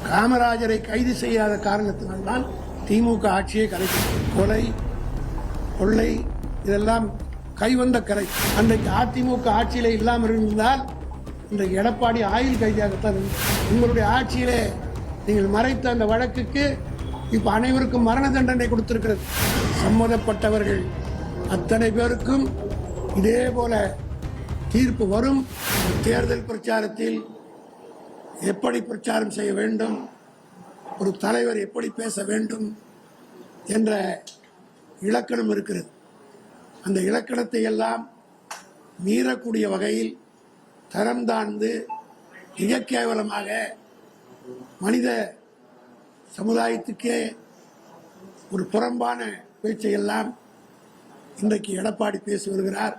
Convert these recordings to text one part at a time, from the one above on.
காமராஜரை கைது செய்யாத காரணத்தினால்தான் திமுக ஆட்சியை கலைக்கிறது. கொலை, கொள்ளை இதெல்லாம் கைவந்த கரை. அன்றைக்கு அதிமுக ஆட்சியிலே இல்லாமல் இருந்தால் இன்றைக்கு எடப்பாடி ஆயுள் கைதியாகத்தான். உங்களுடைய ஆட்சியிலே நீங்கள் மறைத்த அந்த வழக்குக்கு இப்ப அனைவருக்கும் மரண தண்டனை கொடுத்திருக்கிறது. சம்மதப்பட்டவர்கள் அத்தனை பேருக்கும் இதே போல தீர்ப்பு வரும். தேர்தல் பிரச்சாரத்தில் எப்படி பிரச்சாரம் செய்ய வேண்டும், ஒரு தலைவர் எப்படி பேச வேண்டும் என்ற இலக்கணம் இருக்கிறது. அந்த இலக்கணத்தை எல்லாம் மீறக்கூடிய வகையில் தரம் தாழ்ந்து மிக கேவலமாக மனித சமுதாயத்துக்கே ஒரு புறம்பான பேச்சை எல்லாம் இன்றைக்கு எடப்பாடி பேசி வருகிறார்.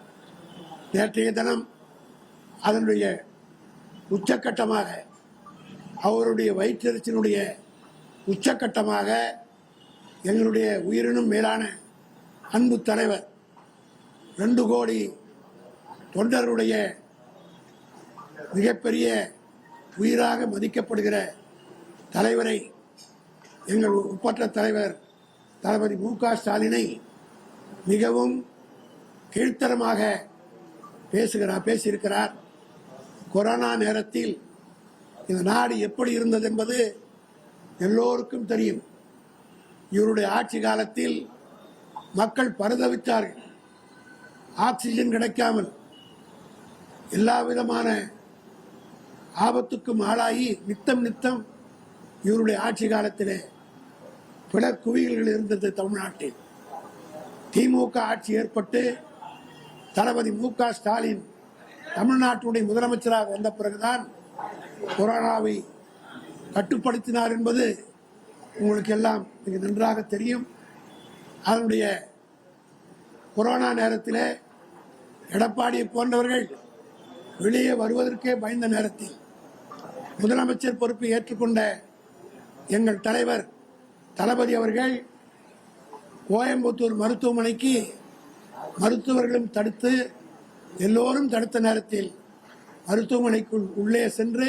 நேற்றைய தினம் அதனுடைய உச்சக்கட்டமாக அவருடைய வயிற்றெரிச்சலுடைய உச்சக்கட்டமாக எங்களுடைய உயிரினும் மேலான அன்பு தலைவர் 2 கோடி தொண்டருடைய மிகப்பெரிய உயிராக மதிக்கப்படுகிற தலைவரை, எங்கள் ஒப்பற்ற தலைவர் தளபதி மு.க. ஸ்டாலினை மிகவும் கீழ்த்தரமாக பேசியிருக்கிறார். கொரோனா நேரத்தில் இந்த நாடு எப்படி இருந்தது என்பது எல்லோருக்கும் தெரியும். இவருடைய ஆட்சி காலத்தில் மக்கள் பரிதவித்தார்கள். ஆக்சிஜன் கிடைக்காமல் எல்லா விதமான ஆபத்துக்கும் ஆளாகி நித்தம் இவருடைய ஆட்சி காலத்திலே பிளக்குவியல்கள் இருந்தது தமிழ்நாட்டில். திமுக ஆட்சி ஏற்பட்டு தளபதி மு.க. ஸ்டாலின் தமிழ்நாட்டுடைய முதலமைச்சராக வந்த பிறகுதான் கொரோனாவை கட்டுப்படுத்தினார் என்பது உங்களுக்கு எல்லாம் மிக நன்றாக தெரியும். அதனுடைய கொரோனா நேரத்தில் எடப்பாடியை போன்றவர்கள் வெளியே வருவதற்கே பயந்த நேரத்தில் முதலமைச்சர் பொறுப்பை ஏற்றுக்கொண்ட எங்கள் தலைவர் தளபதி அவர்கள் கோயம்புத்தூர் மருத்துவமனைக்கு மருத்துவர்களும் தடுத்து எல்லோரும் தடுத்த நேரத்தில் மருத்துவமனைக்குள் உள்ளே சென்று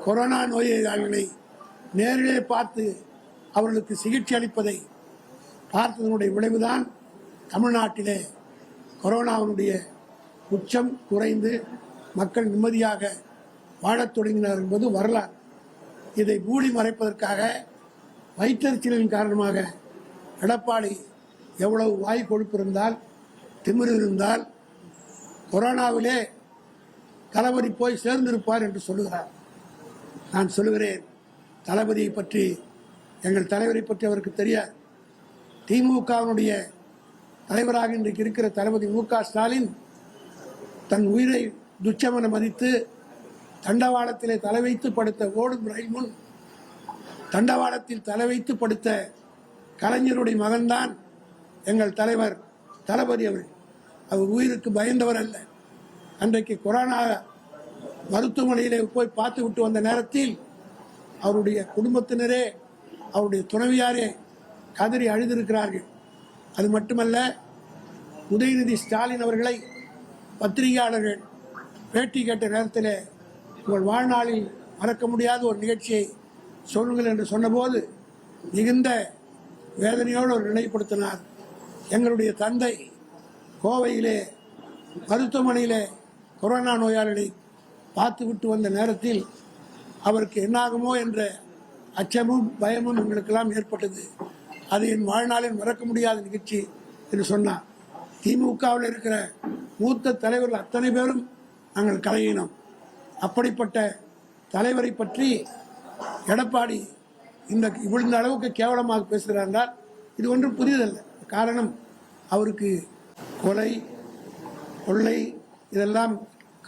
கொரோனா நோயாளிகளை நேரிலே பார்த்து அவர்களுக்கு சிகிச்சை அளிப்பதை பார்த்ததனுடைய விளைவுதான் தமிழ்நாட்டிலே கொரோனாவினுடைய உச்சம் குறைந்து மக்கள் நிம்மதியாக வாழத் தொடங்கினார் என்பது வரலாறு. இதை மூடி மறைப்பதற்காக வயிற்றெரிச்சலின் காரணமாக எடப்பாடி எவ்வளவு வாய் கொழுப்பு இருந்தால், திமிர் இருந்தால் கொரோனாவிலே தளபதி போய் சேர்ந்திருப்பார் என்று சொல்லுகிறார். நான் சொல்லுகிறேன், தளபதியை பற்றி, எங்கள் தலைவரை பற்றி அவருக்கு தெரியாது. திமுகவினுடைய தலைவராக இன்றைக்கு இருக்கிற தளபதி மு.க. ஸ்டாலின் தன் உயிரை துச்சமென மதித்து தண்டவாளத்திலே தலை வைத்து படுத்த ஓடும் ரயில் முன் தண்டவாளத்தில் தலை வைத்து படுத்த கலைஞருடைய மகன்தான் எங்கள் தலைவர் தளபதி அவர்கள். அவர் உயிருக்கு பயந்தவர் அல்ல. அன்றைக்கு கொரோனா மருத்துவமனையிலே போய் பார்த்து விட்டு வந்த நேரத்தில் அவருடைய குடும்பத்தினரே, அவருடைய துணைவியாரே கதறி அழுதிருக்கிறார்கள். அது மட்டுமல்ல, உதயநிதி ஸ்டாலின் அவர்களை பத்திரிகையாளர்கள் பேட்டி கேட்ட நேரத்தில் உங்கள் வாழ்நாளில் மறக்க முடியாத ஒரு நிகழ்ச்சியை சொல்லுங்கள் என்று சொன்னபோது மிகுந்த வேதனையோடு ஒரு நினைவுபடுத்தினார். எங்களுடைய தந்தை கோவையிலே மருத்துவமனையிலே கொரோனா நோயாளிகளை பார்த்து விட்டு வந்த நேரத்தில் அவருக்கு என்னாகுமோ என்ற அச்சமும் பயமும் எங்களுக்கெல்லாம் ஏற்பட்டது. அது என் வாழ்நாளில் மறக்க முடியாத நிகழ்ச்சி என்று சொன்னார். திமுகவில் இருக்கிற மூத்த தலைவர்கள் அத்தனை பேரும் நாங்கள் கலையினோம். அப்படிப்பட்ட தலைவரை பற்றி எடப்பாடி இந்த அளவுக்கு கேவலமாக பேசுகிறார். இது ஒன்றும் புதியதல்ல. காரணம், அவருக்கு கொலை, கொள்ளை இதெல்லாம்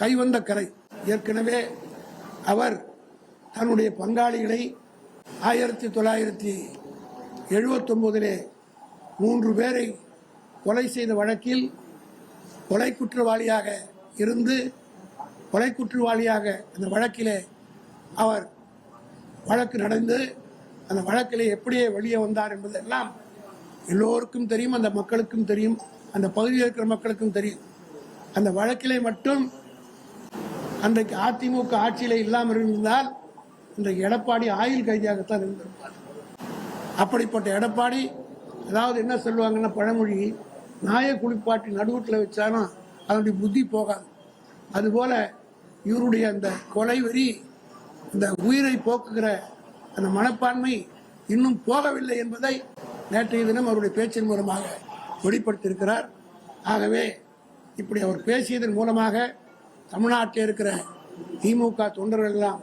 கைவந்த கரை. ஏற்கனவே அவர் தன்னுடைய பங்காளிகளை 1979 3 பேரை கொலை செய்த வழக்கில் கொலை குற்றவாளியாக இருந்து கொலை குற்றவாளியாக அந்த வழக்கிலே அவர் வழக்கு நடந்து அந்த வழக்கிலே எப்படியே வெளியே வந்தார் என்பதெல்லாம் எல்லோருக்கும் தெரியும், அந்த மக்களுக்கும் தெரியும், அந்த பகுதியில் இருக்கிற மக்களுக்கும் தெரியும். அந்த வழக்கிலே மட்டும் அன்றைக்கு அதிமுக ஆட்சியிலே இல்லாமல் இருந்தால் இன்றைக்கு எடப்பாடி ஆயுள் கைதியாகத்தான் இருந்திருப்பார். அப்படிப்பட்ட எடப்பாடி, அதாவது என்ன சொல்லுவாங்கன்னா பழமொழி, நாயை குளிப்பாட்டி நடுவூட்டில் வச்சாலும் அதனுடைய புத்தி போகாது. அதுபோல இவருடைய அந்த கொலை வெறி, இந்த உயிரை போக்குகிற அந்த மனப்பான்மை இன்னும் போகவில்லை என்பதை நேற்றைய தினம் அவருடைய பேச்சின் மூலமாக வெளிப்படுத்தியிருக்கிறார். ஆகவே இப்படி அவர் பேசியதன் மூலமாக தமிழ்நாட்டில் இருக்கிற திமுக தொண்டர்கள் எல்லாம்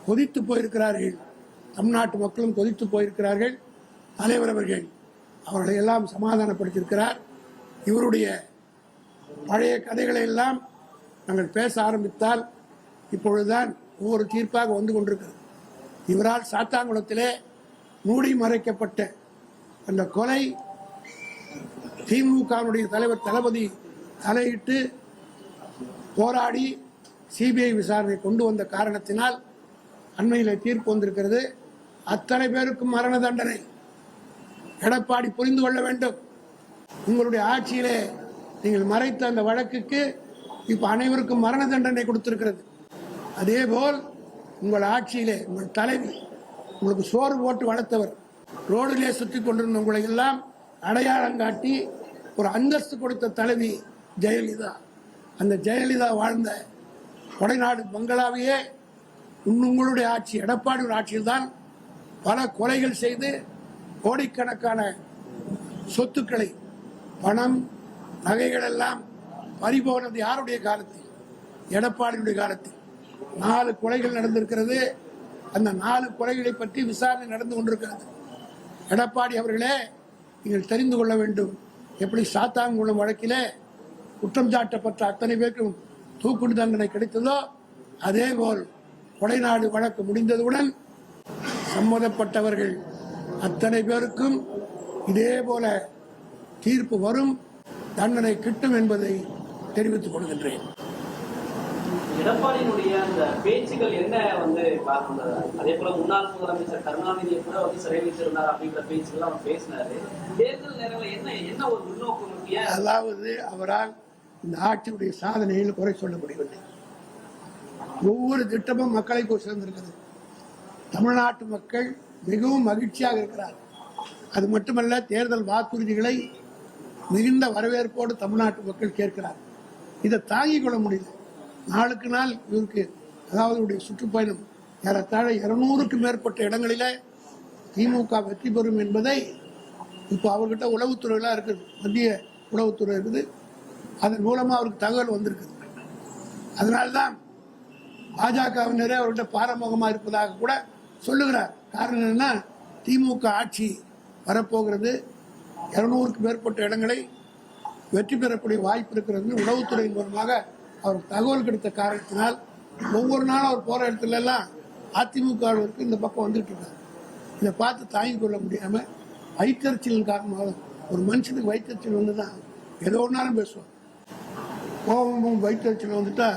கொதித்து போயிருக்கிறார்கள். தமிழ்நாட்டு மக்களும் கொதித்து போயிருக்கிறார்கள். தலைவர் அவர்கள் அவர்களை எல்லாம் சமாதானப்படுத்தியிருக்கிறார். இவருடைய பழைய கதைகளை எல்லாம் நாங்கள் பேச ஆரம்பித்தால் இப்பொழுதுதான் ஒவ்வொரு தீர்ப்பாக வந்து கொண்டிருக்கிறது. இவரால் சாத்தாங்குளத்திலே மூடி மறைக்கப்பட்ட அந்த கொலை திமுகவுடைய தலைவர் தளபதி தலையிட்டு போராடி சிபிஐ விசாரணை கொண்டு வந்த காரணத்தினால் அண்மையில் தீர்ப்பு வந்திருக்கிறது. அத்தனை பேருக்கும் மரண தண்டனை. எடப்பாடி புரிந்து கொள்ள வேண்டும், உங்களுடைய ஆட்சியிலே நீங்கள் மறைத்த அந்த வழக்குக்கு இப்ப அனைவருக்கும் மரண தண்டனை கொடுத்திருக்கிறது. அதேபோல் உங்கள் ஆட்சியிலே உங்கள் தலைவி, உங்களுக்கு சோறு போட்டு வளர்த்தவர், ரோடிலே சுற்றி கொண்டிருந்த உங்களை எல்லாம் அடையாளம் காட்டி ஒரு அந்தஸ்து கொடுத்த தலைவி ஜெயலலிதா. அந்த ஜெயலலிதா வாழ்ந்த கொடைநாடு பங்களாவையே உங்களுடைய ஆட்சி, எடப்பாடி ஆட்சியில் தான் பல கொலைகள் செய்து கோடிக்கணக்கான சொத்துக்களை, பணம், நகைகள் எல்லாம் பறிபோனது யாருடைய காலத்தில்? எடப்பாடியுடைய காலத்தில் 4 கொலைகள் நடந்திருக்கிறது. அந்த 4 கொலைகளை பற்றி விசாரணை நடந்து கொண்டிருக்கிறது. எடப்பாடி அவர்களே, நீங்கள் தெரிந்து கொள்ள வேண்டும், எப்படி சாத்தான்குளம் வழக்கிலே குற்றம் சாட்டப்பட்ட அத்தனை பேருக்கும் தூக்கு தண்டனை கிடைத்ததோ அதேபோல் கொடைநாடு வழக்கு முடிந்ததுடன் சம்மதப்பட்டவர்கள் அத்தனை பேருக்கும் இதே போல தீர்ப்பு வரும், தண்டனை கிட்டும் என்பதை தெரிவித்துக் கொள்கின்றேன். எடப்பாடியினுடைய அந்த பேச்சுகள் என்ன பார்க்கின்றது? அதே போல முன்னாள் முதலமைச்சர் கருணாநிதியை கூட சிறை வைத்திருந்தார் அப்படிங்கிற பேச்சுகள் அவர் பேசினாரு. தேர்தல் நேரங்களில் என்ன ஒரு முன்னோக்கு முக்கிய, அதாவது அவரால் இந்த ஆட்சியுடைய சாதனையில் குறை சொல்ல முடியவில்லை. ஒவ்வொரு திட்டமும் மக்களை போய் சேர்ந்திருக்கிறது. தமிழ்நாட்டு மக்கள் மிகவும் மகிழ்ச்சியாக இருக்கிறார். அது மட்டுமல்ல, தேர்தல் வாக்குறுதிகளை மிகுந்த வரவேற்போடு தமிழ்நாட்டு மக்கள் கேட்கிறார். இதை தாங்கிக் கொள்ள முடியல. நாளுக்கு நாள் இவருக்கு, அதாவது சுற்றுப்பயணம் ஏறத்தாழ 200க்கும் மேற்பட்ட இடங்களில திமுக வெற்றி பெறும் என்பதை இப்போ அவர்கிட்ட உளவுத்துறையெல்லாம் இருக்குது, மத்திய உளவுத்துறை இருக்குது. அதன் மூலமா அவருக்கு தகவல் வந்திருக்குது. அதனால்தான் பாஜகவினரே அவர்கிட்ட பாரமுகமா இருப்பதாக கூட சொல்லுகிறார். காரணம் என்னன்னா, திமுக ஆட்சி வரப்போகிறது, 200க்கும் மேற்பட்ட இடங்களை வெற்றி பெறக்கூடிய வாய்ப்பு இருக்கிறது உளவுத்துறையின் மூலமாக அவர் தகவல் கிடைத்த காரணத்தினால் ஒவ்வொரு நாளும் அவர் போற இடத்துல எல்லாம் அதிமுகவிற்கு இந்த பக்கம் வந்துட்டு இருக்காரு. இதை பார்த்து தாங்கிக் கொள்ள முடியாம வயிற்றறிச்சலின் காரணமாக, ஒரு மனுஷனுக்கு வயிற்றறிச்சல் வந்துதான் ஏதோ ஒன்னாலும் பேசுவான். கோபமும் வயிற்றறிச்சல் வந்துட்டா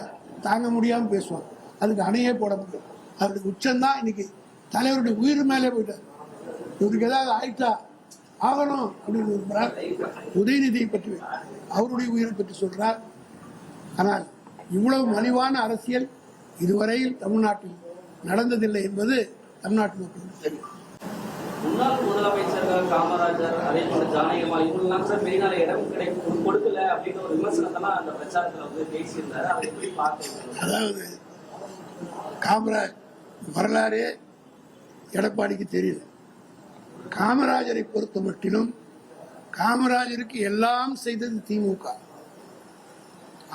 தாங்க முடியாம பேசுவான். அதுக்கு அணையே போட முடியும். அவருடைய உச்சம்தான் இன்னைக்கு தலைவருடைய உயிர் மேலே போயிட்டார். இவருக்கு ஏதாவது ஆயிட்டா ஆகணும் அப்படின்னு விரும்புகிறார். உதயநிதியை பற்றி, அவருடைய உயிரை பற்றி சொல்றார். ஆனால் இவ்வளவு மலிவான அரசியல் இதுவரையில் தமிழ்நாட்டில் நடந்ததில்லை என்பது தமிழ்நாட்டு மக்களுக்கு தெரியும். முன்னாள் முதலமைச்சர்கள் காமராஜர், அதே போல ஜானகியம்மாள் இவங்கெல்லாம் கூட மெயினான இடம் கொடுக்கல அப்படின்னு ஒரு விமர்சனத்தெல்லாம் அந்த பிரச்சாரத்தில் பேசியிருந்தாரு. அதை எப்படி பார்க்க, அதாவது காமராஜ் வரலாறு எடப்பாடிக்கு தெரியல. காமராஜரை பொறுத்த மட்டிலும் காமராஜருக்கு எல்லாம் செய்தது திமுக.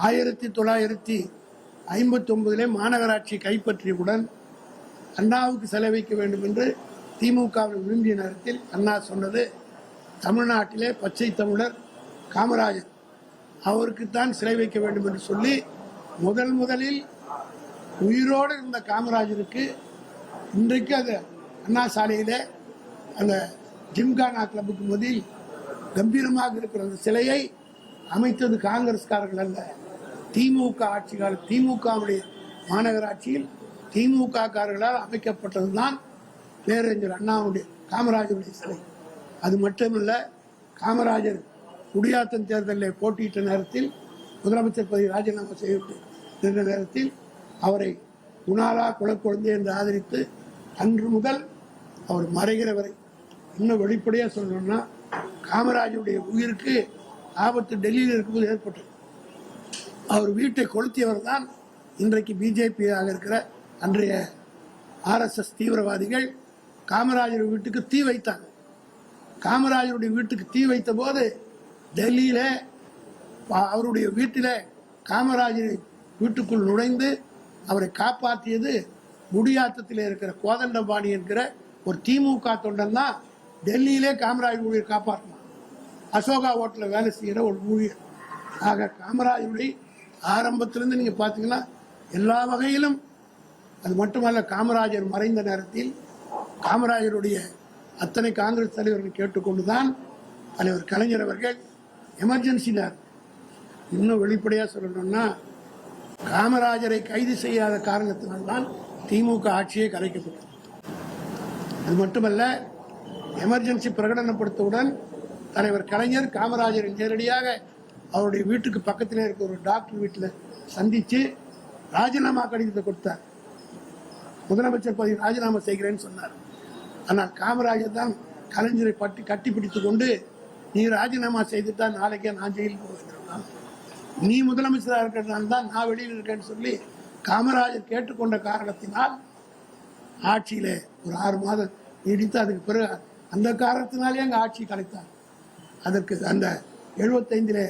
1959 மாநகராட்சி கைப்பற்றியவுடன் அண்ணாவுக்கு சிலை வைக்க வேண்டும் என்று திமுக விரும்பிய நேரத்தில் அண்ணா சொன்னது, தமிழ்நாட்டிலே பச்சை தமிழர் காமராஜர், அவருக்குத்தான் சிலை வைக்க வேண்டும் என்று சொல்லி முதலில் உயிரோடு இருந்த காமராஜருக்கு இன்றைக்கு அது அண்ணா சாலையில அந்த ஜிம்கானா கிளப்புக்கு முதலில் கம்பீரமாக இருக்கிற அந்த சிலையை அமைத்தது காங்கிரஸ்காரர்கள் அல்ல, திமுக ஆட்சி கால திமுகவுடைய மாநகராட்சியில் திமுக காரர்களால் அமைக்கப்பட்டதுதான் பேரறிஞர் அண்ணாவுடைய காமராஜருடைய சிலை. அது மட்டுமல்ல, காமராஜர் குடியாத்தம் தேர்தலில் போட்டியிட்ட நேரத்தில் முதலமைச்சர் பதவி ராஜினாமா செய்யப்பட்டு நேரத்தில் அவரை குணாலா குலக்குழந்தை என்று ஆதரித்து அன்று முதல் அவர் மறைகிற வரை, இன்னும் வெளிப்படையாக சொல்லணும்னா காமராஜருடைய உயிருக்கு ஆபத்து டெல்லியில் இருக்கும்போது ஏற்பட்டது. அவர் வீட்டை கொளுத்தியவர் தான் இன்றைக்கு பிஜேபியாக இருக்கிற அன்றைய ஆர்எஸ்எஸ் தீவிரவாதிகள் காமராஜர் வீட்டுக்கு தீ வைத்தாங்க. காமராஜருடைய வீட்டுக்கு தீ வைத்த போது டெல்லியில அவருடைய வீட்டில் காமராஜர் வீட்டுக்குள் நுழைந்து அவரை காப்பாற்றியது முடியாத்தத்தில் இருக்கிற கோதண்டபாணி என்கிற ஒரு திமுக தொண்டன் தான். டெல்லியிலே காமராஜர் ஊழியர் காப்பாற்றணும். அசோகா ஹோட்டலில் வேலை செய்கிற ஒரு ஊழியர். ஆக காமராஜருடைய ஆரம்பத்திலிருந்து நீங்க பார்த்தீங்கன்னா எல்லா வகையிலும், அது மட்டுமல்ல, காமராஜர் மறைந்த நேரத்தில் காமராஜருடைய அத்தனை காங்கிரஸ் தலைவர்கள் கேட்டுக்கொண்டுதான் தலைவர் கலைஞர் அவர்கள் எமர்ஜென்சி நேரம், இன்னும் வெளிப்படையா சொல்லணும்னா காமராஜரை கைது செய்யாத காரணத்தினால்தான் திமுக ஆட்சியை கலைக்கப்பட்டது. அது மட்டுமல்ல, எமர்ஜென்சி பிரகடனப்படுத்தவுடன் தலைவர் கலைஞர் காமராஜரை நேரடியாக அவருடைய வீட்டுக்கு பக்கத்தில் இருக்க ஒரு டாக்டர் வீட்டில் சந்திச்சு ராஜினாமா கடிதத்தை கொடுத்தார். முதலமைச்சர் பதவி ராஜினாமா செய்கிறேன்னு சொன்னார். ஆனால் காமராஜர் தான் கலைஞரை கட்டி பிடித்துக் கொண்டு, நீ ராஜினாமா செய்துட்டா நாளைக்கே நான் ஜெயிலுக்கு போகிறேன், நீ முதலமைச்சராக இருக்கிறதுனால தான் நான் வெளியில் இருக்கேன்னு சொல்லி காமராஜர் கேட்டுக்கொண்ட காரணத்தினால் ஆட்சியிலே ஒரு 6 மாதம் நீடித்து, அதுக்கு பிறகு அந்த காரணத்தினாலே அங்கே ஆட்சி கலைத்தார். அதற்கு அந்த 75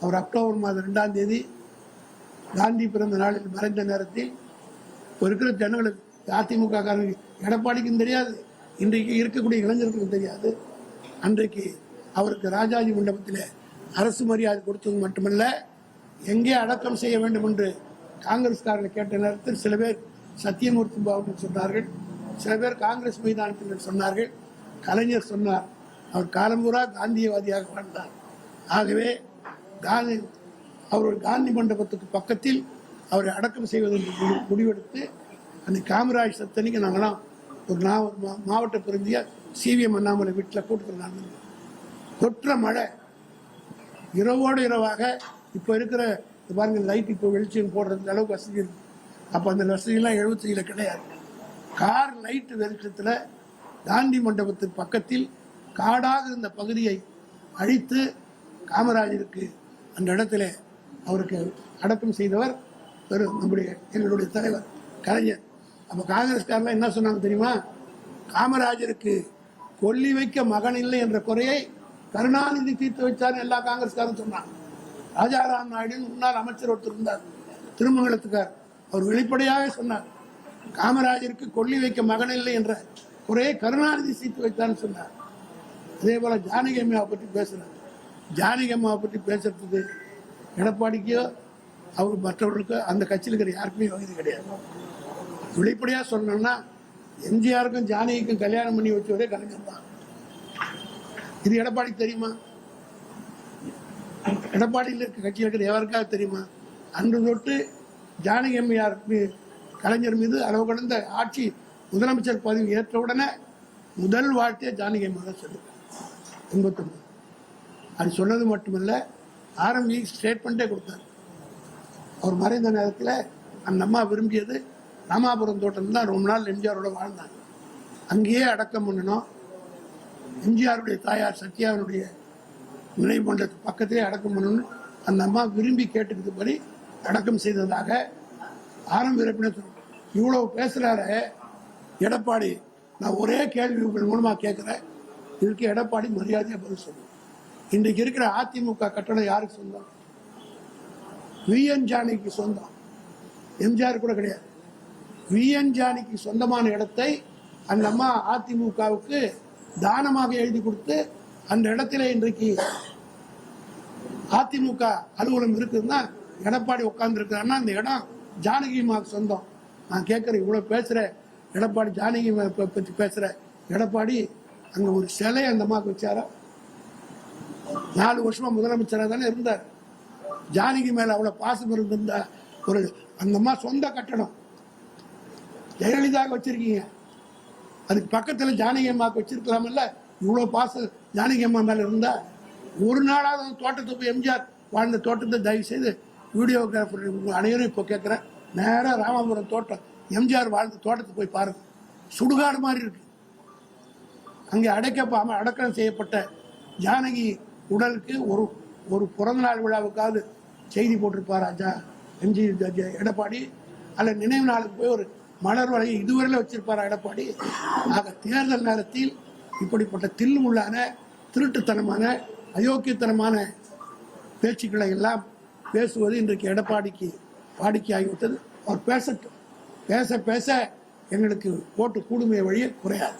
அவர் அக்டோபர் மாதம் 2ஆம் தேதி காந்தி பிறந்த நாளில் மறைந்த நேரத்தில் இருக்கிற ஜனங்களுக்கு, அதிமுக காரங்களுக்கு, எடப்பாடிக்கும் தெரியாது, இன்றைக்கு இருக்கக்கூடிய இளைஞர்களுக்கும் தெரியாது, அன்றைக்கு அவருக்கு ராஜாஜி மண்டபத்தில் அரசு மரியாதை கொடுத்தது மட்டுமல்ல, எங்கே அடக்கம் செய்ய வேண்டும் என்று காங்கிரஸ்காரர்கள் கேட்ட நேரத்தில் சில பேர் சத்தியமூர்த்தி பவன் சொன்னார்கள், சில பேர் காங்கிரஸ் மைதானத்தில் சொன்னார்கள். கலைஞர் சொன்னார், அவர் காலம்பூரா காந்தியவாதியாக வாழ்ந்தார். ஆகவே அவருடைய காந்தி மண்டபத்துக்கு பக்கத்தில் அவரை அடக்கம் செய்வதற்கு முடிவெடுத்து அந்த காமராஜ் சத்தனிக்கு நாங்களாம் ஒரு மாவட்ட பிரதியா சிவிஎம் அண்ணாமலை வீட்டில் கூட்டத்தில் நடந்தது. தொற்ற மழை, இரவோடு இரவாக இப்போ இருக்கிற பாருங்க லைட் இப்போ வெளிச்சம் போடுறது அளவுக்கு வசதி இருக்கு. அப்போ அந்த வசதியெல்லாம் 75 கிடையாது. கார் லைட்டு வெளிச்சத்தில் காந்தி மண்டபத்துக்கு பக்கத்தில் காடாக இருந்த பகுதியை அழித்து காமராஜருக்கு அந்த இடத்துல அவருக்கு அடக்கம் செய்தவர் எங்களுடைய தலைவர் கலைஞர். அப்போ காங்கிரஸ்காரெல்லாம் என்ன சொன்னாங்க தெரியுமா? காமராஜருக்கு கொல்லி வைக்க மகன் இல்லை என்ற குறையை கருணாநிதி தீர்த்து வச்சார் எல்லா காங்கிரஸ்காரும் சொன்னாங்க. ராஜாராம் நாயுடு முன்னாள் அமைச்சர் ஒருத்தர் இருந்தார், திருமங்கலத்துக்கார், அவர் வெளிப்படையாக சொன்னார், காமராஜருக்கு கொல்லி வைக்க மகன் இல்லை என்ற குறையை கருணாநிதி தீர்த்து வைத்தார்னு சொன்னார். அதே போல ஜானகி அம்மாவை பற்றி பேசுறார். ஜானகி அம்மாவை பற்றி பேசுறதுக்கு எடப்பாடிக்கோ அவர் மற்றவர்களுக்கோ அந்த கட்சியில் இருக்கிற யாருக்குமே வசதி கிடையாது. வெளிப்படையாக சொல்லணும்னா எம்ஜிஆருக்கும் ஜானகிக்கும் கல்யாணம் பண்ணி வச்சவரே கலைஞர் தான். இது எடப்பாடி தெரியுமா? எடப்பாடியில் இருக்க கட்சியில் இருக்கிற எவருக்காக தெரியுமா? அன்று தொட்டு ஜானகி அம்மையார் கலைஞர் மீது அளவு கடந்த ஆட்சி முதலமைச்சர் பதவி ஏற்றவுடனே முதல் வாழ்த்தையை ஜானகி அம்மா தான் சொல்லுங்க 89. அது சொன்னது மட்டுமல்ல, ஆர்எம்இ ஸ்டேட்மெண்ட்டே கொடுத்தார். அவர் மறைந்த நேரத்தில் அந்த அம்மா விரும்பியது ராமாபுரம் தோட்டம் தான். ரொம்ப நாள் எம்ஜிஆரோட வாழ்ந்தாங்க. அங்கேயே அடக்கம் பண்ணணும். எம்ஜிஆருடைய தாயார் சத்யாவினுடைய நினைவு மண்டலத்துக்கு பக்கத்திலே அடக்கம் பண்ணணும்னு அந்த அம்மா விரும்பி கேட்டுக்கிட்டபடி அடக்கம் செய்ததாக ஆரம்ப இவ்வளவு பேசுறாரு எடப்பாடி. நான் ஒரே கேள்வி உங்கள் மூலமா கேட்கிறேன், இதுக்கு எடப்பாடி மரியாதையா பதில் சொல்லுங்க. இன்றைக்கு இருக்கிற அதிமுக கட்டணம் யாருக்கு சொந்தம்? விஎன் ஜானகிக்கு சொந்தம், எம்ஜிஆர் கூட கிடையாது. விஎன் ஜானகிக்கு சொந்தமான இடத்தை அந்த அம்மா அதிமுகவுக்கு தானமாக எழுதி கொடுத்து அந்த இடத்துல இன்றைக்கு அதிமுக அலுவலகம் இருக்குதுன்னா எடப்பாடி உட்கார்ந்து இருக்கிறான்னா அந்த இடம் ஜானகி அம்மாவுக்கு சொந்தம். நான் கேட்கிறேன், இவ்வளவு பேசுற எடப்பாடி, ஜானகி பற்றி பேசுற எடப்பாடி, அங்க ஒரு சிலை அந்த அம்மாவுக்கு வச்சாரா? 4 வருஷமா முதலமைச்சராக தானே இருந்தார். ஜானகி மேல அவ்வளவு பாசம் இருந்திருந்தா ஒரு அந்த அம்மா சொந்த கட்டணம் ஜெயலலிதாக வச்சிருக்கீங்க, அதுக்கு பக்கத்துல ஜானகி அம்மாவுக்கு வச்சிருக்கலாம்ல. இவ்வளவு பாசம் ஜானகி அம்மா மேல இருந்தா ஒரு நாளாவது அந்த தோட்டத்தை போய், எம்ஜிஆர் வாழ்ந்த தோட்டத்தை தயவு செய்து வீடியோகிராஃபர் அனைவரும் இப்போ கேட்கிறேன், நேராக ராமாபுரம் தோட்டம், எம்ஜிஆர் வாழ்ந்த தோட்டத்தை போய் பாருங்க. சுடுகாடு மாதிரி இருக்கு. அங்கே அடக்கம் செய்யப்பட்ட ஜானகி உடலுக்கு ஒரு பிறந்தநாள் விழாவுக்காவது செய்தி போட்டிருப்பாரா எடப்பாடி? அல்ல நினைவு நாளுக்கு போய் ஒரு மலர் வலையை இதுவரையில வச்சிருப்பாரா எடப்பாடி? ஆக தேர்தல் நேரத்தில் இப்படிப்பட்ட தில்லுமுள்ளான திருட்டுத்தனமான அயோக்கியத்தனமான பேச்சுக்களை எல்லாம் பேசுவது இன்றைக்கு எடப்பாடிக்கு வாடிக்கையாகிவிட்டது. அவர் பேசட்டும். பேச பேச எங்களுக்கு ஓட்டு கூடுமையை வழியே குறையாது.